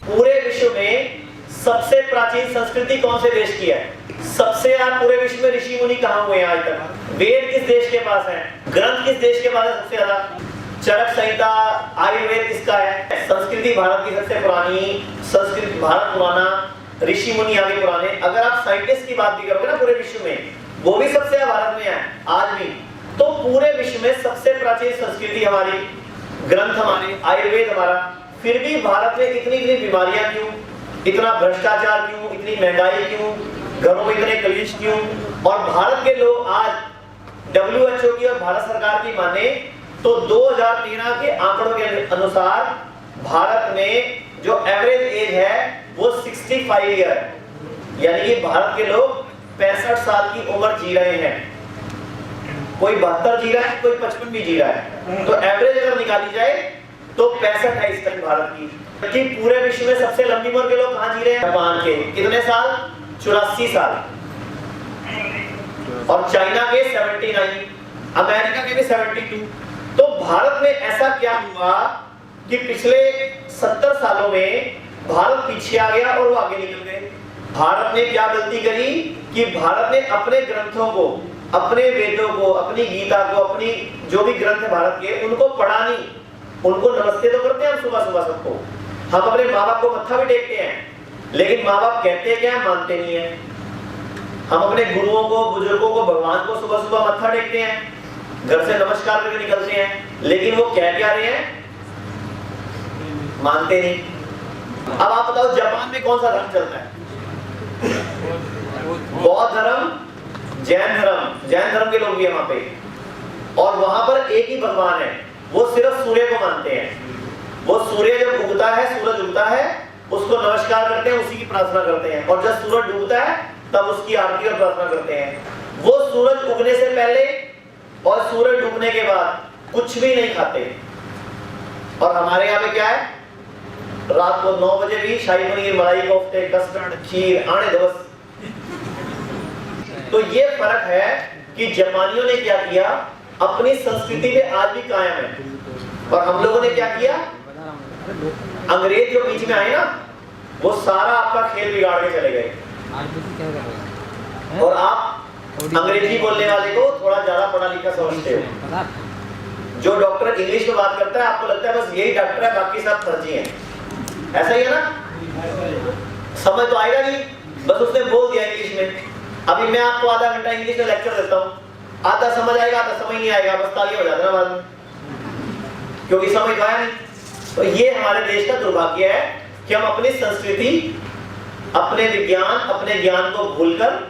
पूरे विश्व में सबसे प्राचीन संस्कृति कौन से देश की है? सबसे यार पूरे विश्व में ऋषि मुनि कहाँ हुए हैं आज तक? वेद किस देश के पास है? ग्रंथ किस देश के पास है सबसे ज्यादा? चरक संहिता, आयुर्वेद किसका है? संस्कृति भारत की सबसे पुरानी, संस्कृत भारत पुराना, ऋषि मुनि आगे पुराने। अगर आप साइंटिस्ट की बात भी करोगे ना पूरे विश्व में, वो भी सबसे भारत में है आज भी। तो पूरे विश्व में सबसे प्राचीन संस्कृति हमारी, ग्रंथ हमारे, आयुर्वेद हमारा, फिर भी भारत में इतनी बीमारियां क्यों, इतना भ्रष्टाचार क्यों, इतनी महंगाई क्यों, घरों में इतने कलेश क्यों? और भारत के लोग आज WHO की और भारत सरकार की माने तो 2013 के आंकड़ों के अनुसार भारत में जो एवरेज एज है वो 65 ईयर है, यानी कि भारत के लोग 65 साल की उम्र जी रहे हैं। कोई 72 जी रहा है, कोई 55 भी जी रहा है। तो एवरेज अगर निकाली जाए तो 65 है इस टाइम भारत की। कि पूरे विश्व में सबसे लंबी उम्र के लोग कहाँ जी रहे हैं? जापान के कितने साल? 84 साल। और चाइना के 79, अमेरिका के भी 72। तो भारत में ऐसा क्या हुआ कि पिछले 70 सालों में भारत पीछे आ गया और वो आगे निकल गए? भारत ने क्या गलती करी कि भारत ने अपने ग्रंथों को, अपने वेदों को, अपनी गीता को, अपनी जो भी ग्रंथ है भारत के, उनको पढ़ा नहीं। उनको नमस्ते तो करते हैं हम सुबह सुबह सबको, हम अपने माँ बाप को मत्था भी टेकते हैं, लेकिन माँ बाप कहते हैं क्या, मानते नहीं है। हम अपने गुरुओं को, बुजुर्गों को, भगवान को सुबह सुबह मत्था टेकते हैं, घर से नमस्कार करके निकलते हैं, लेकिन वो कह क्या रहे हैं? मानते नहीं। अब आप बताओ जापान में कौन सा धर्म चलता है? बौद्ध धर्म, जैन धर्म, जैन धर्म के लोग भी है वहां पे, और वहां पर एक ही भगवान है, वो सिर्फ सूर्य को मानते हैं। वो सूर्य जब उगता है, सूरज उगता है, उसको नमस्कार करते हैं, उसी की प्रार्थना करते हैं, और जब सूरज डूबता है तब उसकी आरती और प्रार्थना करते हैं। वो सूरज उगने से पहले और सूरज डूबने के बाद कुछ भी नहीं खाते। और हमारे यहाँ पे क्या है? रात को 9 बजे भी शाही पनीर, मलाई कोफ्ते, कस्टर्ड, खीर आने दो बस। तो ये फर्क है कि जापानियों ने क्या किया, अपनी संस्कृति में आज भी कायम है, और हम लोगों ने क्या किया? अंग्रेज जो बीच में आए ना, वो सारा आपका खेल बिगाड़ के चले गए। और आप अंग्रेजी बोलने वाले को थोड़ा ज्यादा पढ़ा लिखा समझते हो। जो डॉक्टर इंग्लिश में बात करता है, आपको लगता है बस यही डॉक्टर है, बाकी सब फर्जी हैं। ऐसा ही है ना? समझ तो आएगा नहीं, बस उसने बोल दिया इंग्लिश में। अभी मैं आपको आधा घंटा इंग्लिश में लेक्चर देता हूँ, आधा समझ आएगा, आधा समझ नहीं आएगा, बस तालियां हो जाता है बाद में, क्योंकि समझ आया नहीं। तो ये हमारे देश का दुर्भाग्य है कि हम अपनी संस्कृति, अपने विज्ञान, अपने ज्ञान को भूलकर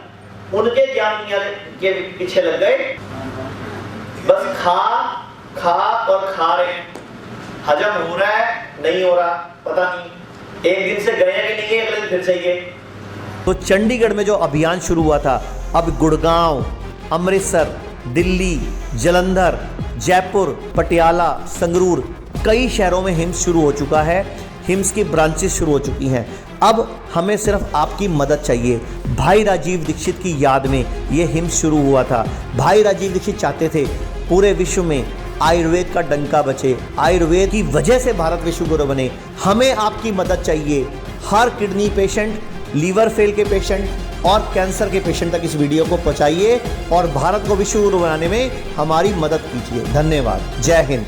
उनके ज्ञान के पीछे लग गए। बस खा और खा रहे हैं, हजम हो रहा है नहीं हो रहा पता नहीं, एक दिन से गए कि नहीं गए, अगले दिन फिर से गए। तो चंडीगढ़ में जो अभियान शुरू हुआ था, अब गुड़गांव, अमृतसर, दिल्ली, जालंधर, जयपुर, पटियाला, संगरूर, कई शहरों में हिम्स शुरू हो चुका है। हिम्स की ब्रांचेस शुरू हो चुकी हैं। अब हमें सिर्फ आपकी मदद चाहिए। भाई राजीव दीक्षित की याद में ये हिम्स शुरू हुआ था। भाई राजीव दीक्षित चाहते थे पूरे विश्व में आयुर्वेद का डंका बचे, आयुर्वेद की वजह से भारत विश्व गुरु बने। हमें आपकी मदद चाहिए। हर किडनी पेशेंट, लीवर फेल के पेशेंट और कैंसर के पेशेंट तक इस वीडियो को पहुंचाइए और भारत को विश्व गुरु बनाने में हमारी मदद कीजिए। धन्यवाद। जय हिंद।